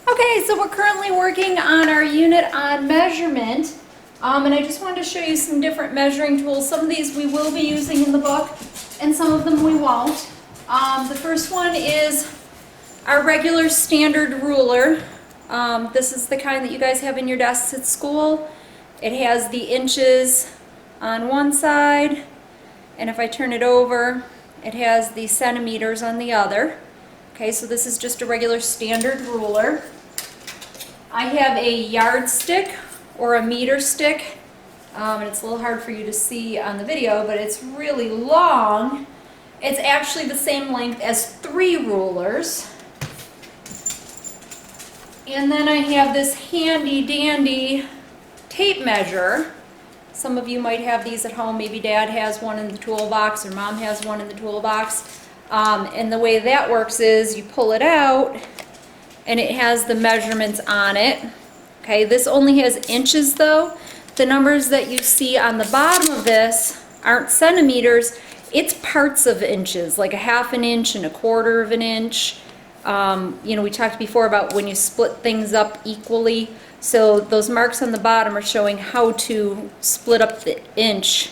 Okay, so we're currently working on our unit on measurement, and I just wanted to show you some different measuring tools. Some of these we will be using in the book, and some of them we won't. The first one is our regular standard ruler. This is the kind that you guys have in your desks at school. It has the inches on one side, and if I turn it over, it has the centimeters on the other. Okay, so this is just a regular standard ruler. I have a yardstick or a meter stick, and it's a little hard for you to see on the video, but it's really long. It's actually the same length as 3 rulers. And then I have this handy dandy tape measure. Some of you might have these at home. Maybe Dad has one in the toolbox or Mom has one in the toolbox. And the way that works is you pull it out and it has the measurements on it. Okay, this only has inches though. The numbers that you see on the bottom of this aren't centimeters, it's parts of inches, like a half an inch and a quarter of an inch. We talked before about when you split things up equally. So those marks on the bottom are showing how to split up the inch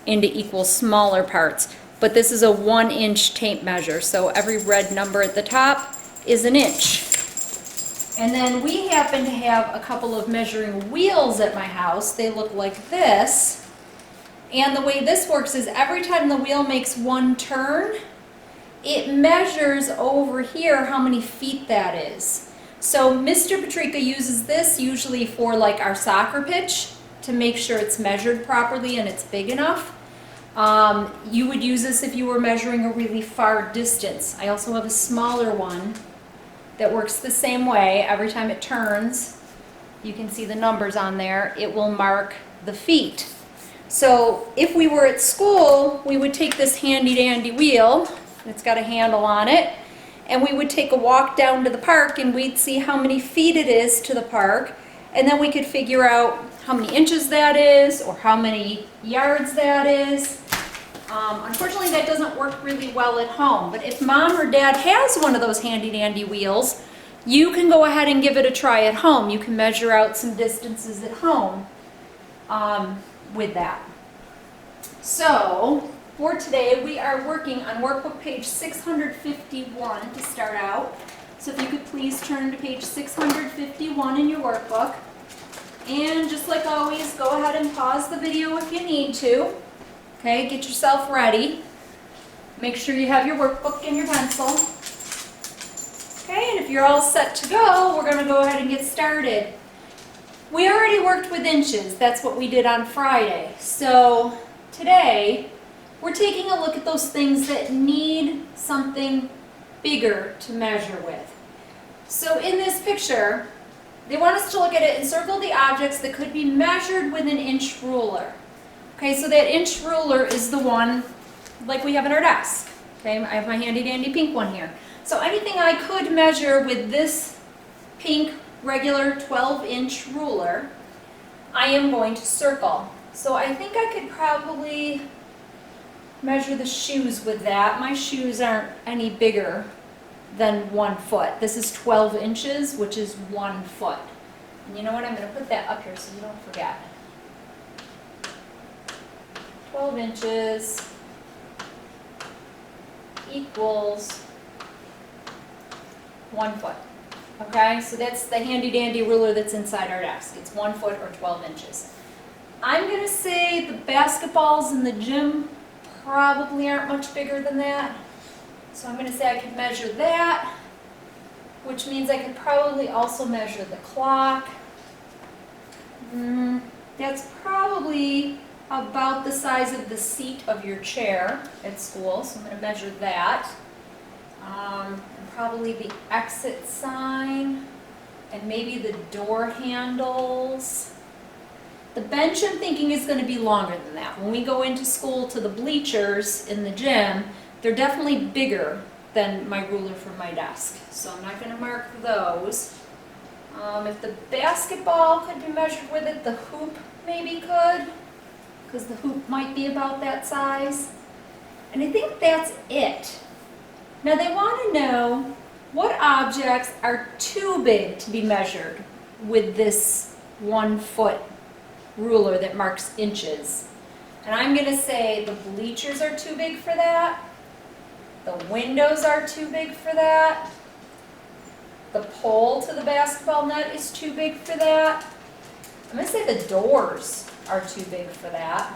into equal smaller parts. But this is a 1-inch tape measure, so every red number at the top is an inch. And then we happen to have a couple of measuring wheels at my house. They look like this. And the way this works is every time the wheel makes one turn, it measures over here how many feet that is. So Mr. Patrika uses this usually for like our soccer pitch to make sure it's measured properly and it's big enough. You would use this if you were measuring a really far distance. I also have a smaller one that works the same way. Every time it turns, you can see the numbers on there. It will mark the feet. So if we were at school, we would take this handy dandy wheel, it's got a handle on it, and we would take a walk down to the park and we'd see how many feet it is to the park, and then we could figure out how many inches that is or how many yards that is. Unfortunately, that doesn't work really well at home, but if Mom or Dad has one of those handy dandy wheels, you can go ahead and give it a try at home. You can measure out some distances at home with that. So for today, we are working on workbook page 651 to start out. So if you could please turn to page 651 in your workbook. And just like always, go ahead and pause the video if you need to. Okay, get yourself ready. Make sure you have your workbook and your pencil. Okay, and if you're all set to go, we're going to go ahead and get started. We already worked with inches. That's what we did on Friday. So today, we're taking a look at those things that need something bigger to measure with. So in this picture, they want us to look at it and circle the objects that could be measured with an inch ruler. Okay, so that inch ruler is the one like we have in our desk. Okay, I have my handy dandy pink one here. So anything I could measure with this pink regular 12-inch ruler, I am going to circle. So I think I could probably measure the shoes with that. My shoes aren't any bigger than 1 foot. This is 12 inches, which is 1 foot. And you know what? I'm going to put that up here so you don't forget. 12 inches equals 1 foot. Okay, so that's the handy dandy ruler that's inside our desk. It's 1 foot or 12 inches. I'm going to say the basketballs in the gym probably aren't much bigger than that. So I'm going to say I could measure that, which means I could probably also measure the clock. That's probably about the size of the seat of your chair at school, so I'm going to measure that. And probably the exit sign, and maybe the door handles. The bench I'm thinking is going to be longer than that. When we go into school to the bleachers in the gym, they're definitely bigger than my ruler from my desk. So I'm not going to mark those. If the basketball could be measured with it, the hoop maybe could, because the hoop might be about that size. And I think that's it. Now they want to know what objects are too big to be measured with this 1 foot ruler that marks inches? And I'm going to say the bleachers are too big for that. The windows are too big for that. The pole to the basketball net is too big for that. I'm going to say the doors are too big for that.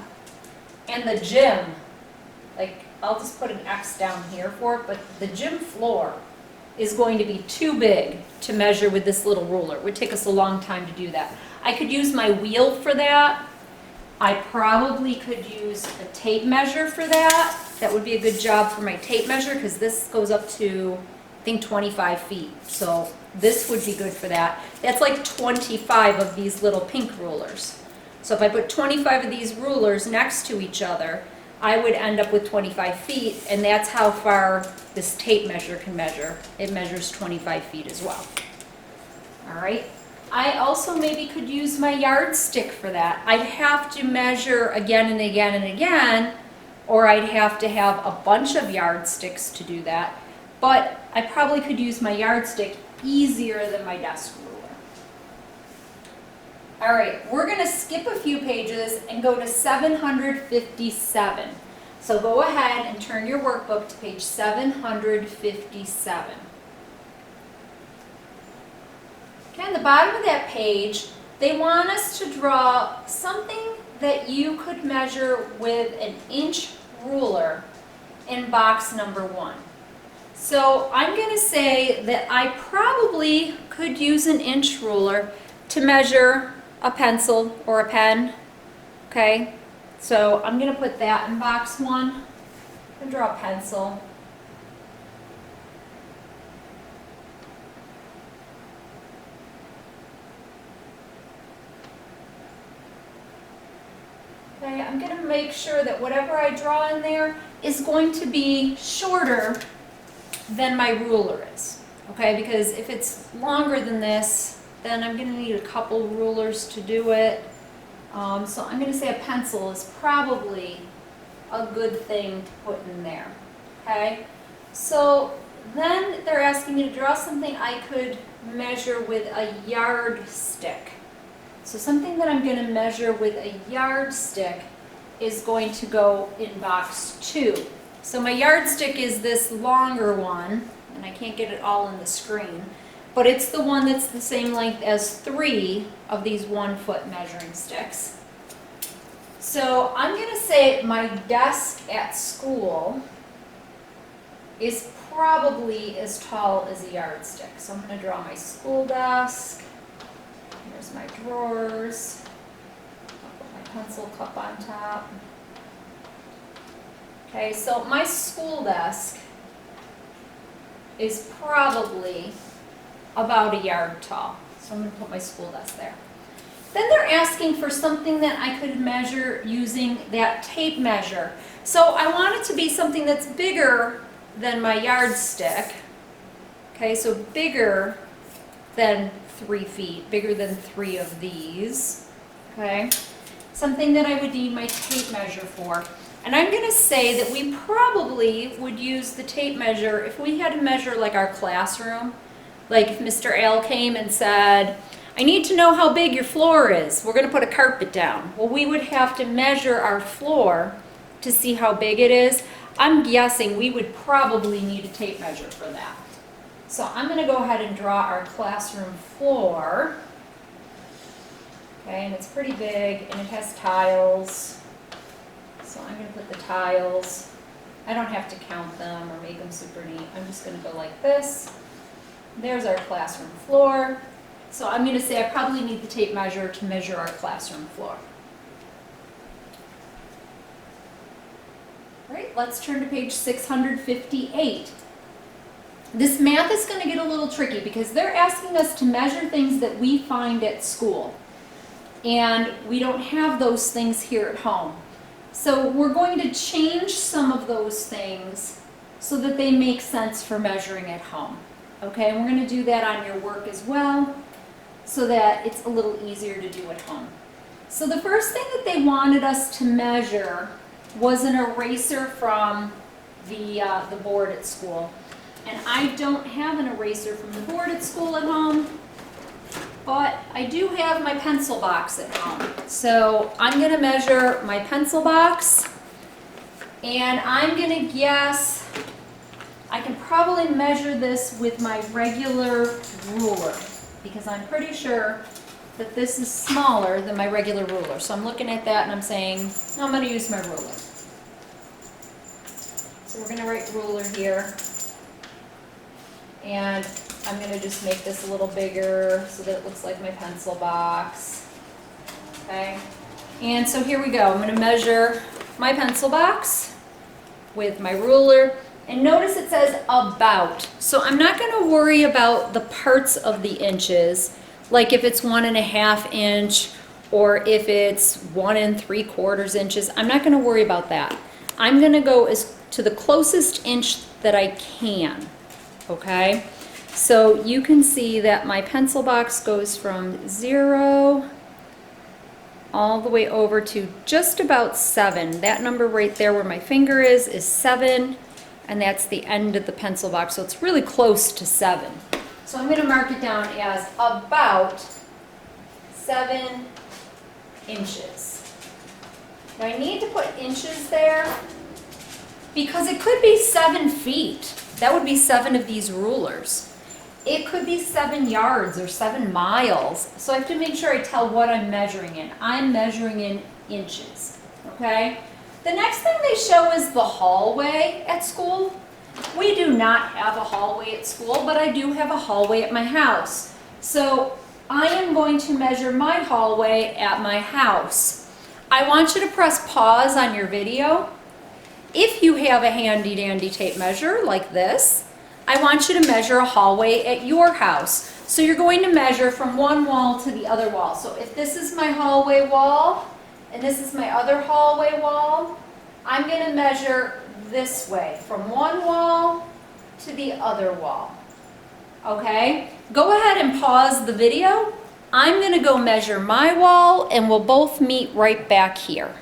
And the gym, like I'll just put an X down here for it, but the gym floor is going to be too big to measure with this little ruler. It would take us a long time to do that. I could use my wheel for that. I probably could use a tape measure for that. That would be a good job for my tape measure because this goes up to, I think, 25 feet. So this would be good for that. That's like 25 of these little pink rulers. So if I put 25 of these rulers next to each other, I would end up with 25 feet, and that's how far this tape measure can measure. It measures 25 feet as well. All right. I also maybe could use my yardstick for that. I'd have to measure again and again and again, or I'd have to have a bunch of yardsticks to do that. But I probably could use my yardstick easier than my desk ruler. All right, we're going to skip a few pages and go to 757. So go ahead and turn your workbook to page 757. Okay, on the bottom of that page, they want us to draw something that you could measure with an inch ruler in box number 1. So I'm going to say that I probably could use an inch ruler to measure a pencil or a pen. Okay, so I'm going to put that in box 1 and draw a pencil. Okay, I'm going to make sure that whatever I draw in there is going to be shorter than my ruler is. Okay, because if it's longer than this, then I'm going to need a couple rulers to do it. So I'm going to say a pencil is probably a good thing to put in there. Okay, so then they're asking me to draw something I could measure with a yardstick. So something that I'm going to measure with a yardstick is going to go in box 2. So my yardstick is this longer one, and I can't get it all on the screen, but it's the one that's the same length as 3 of these 1 foot measuring sticks. So I'm going to say my desk at school is probably as tall as a yardstick. So I'm going to draw my school desk. Here's my drawers. I'll put my pencil cup on top. Okay, so my school desk is probably about a yard tall. So I'm going to put my school desk there. Then they're asking for something that I could measure using that tape measure. So I want it to be something that's bigger than my yardstick. Okay, so bigger than 3 feet, bigger than 3 of these. Okay, something that I would need my tape measure for. And I'm going to say that we probably would use the tape measure if we had to measure like our classroom. Like if Mr. Ale came and said, I need to know how big your floor is. We're going to put a carpet down. Well, we would have to measure our floor to see how big it is. I'm guessing we would probably need a tape measure for that. So I'm going to go ahead and draw our classroom floor. Okay, and it's pretty big and it has tiles. So I'm going to put the tiles. I don't have to count them or make them super neat. I'm just going to go like this. There's our classroom floor. So I'm going to say I probably need the tape measure to measure our classroom floor. All right, let's turn to page 658. This math is going to get a little tricky because they're asking us to measure things that we find at school. And we don't have those things here at home. So we're going to change some of those things so that they make sense for measuring at home. Okay, and we're going to do that on your work as well so that it's a little easier to do at home. So the first thing that they wanted us to measure was an eraser from the board at school. And I don't have an eraser from the board at school at home, but I do have my pencil box at home. So I'm gonna measure my pencil box, and I'm gonna guess, I can probably measure this with my regular ruler, because I'm pretty sure that this is smaller than my regular ruler. So I'm looking at that and I'm saying, no, I'm gonna use my ruler. So we're gonna write ruler here. And I'm gonna just make this a little bigger so that it looks like my pencil box. Okay? And so here we go. I'm gonna measure my pencil box with my ruler. And notice it says about. So I'm not gonna worry about the parts of the inches, like if it's 1.5 inch or if it's 1 3/4 inches. I'm not gonna worry about that. I'm gonna go as to the closest inch that I can, okay? So you can see that my pencil box goes from 0 all the way over to just about 7. That number right there where my finger is 7, and that's the end of the pencil box, so it's really close to 7. So I'm going to mark it down as about 7 inches. Now I need to put inches there because it could be 7 feet. That would be 7 of these rulers. It could be 7 yards or 7 miles. So I have to make sure I tell what I'm measuring in. I'm measuring in inches, okay? The next thing they show is the hallway at school. We do not have a hallway at school, but I do have a hallway at my house. So I am going to measure my hallway at my house. I want you to press pause on your video. If you have a handy dandy tape measure like this, I want you to measure a hallway at your house. So you're going to measure from one wall to the other wall. So if this is my hallway wall and this is my other hallway wall, I'm going to measure this way from one wall to the other wall. Okay? Go ahead and pause the video. I'm going to go measure my wall and we'll both meet right back here.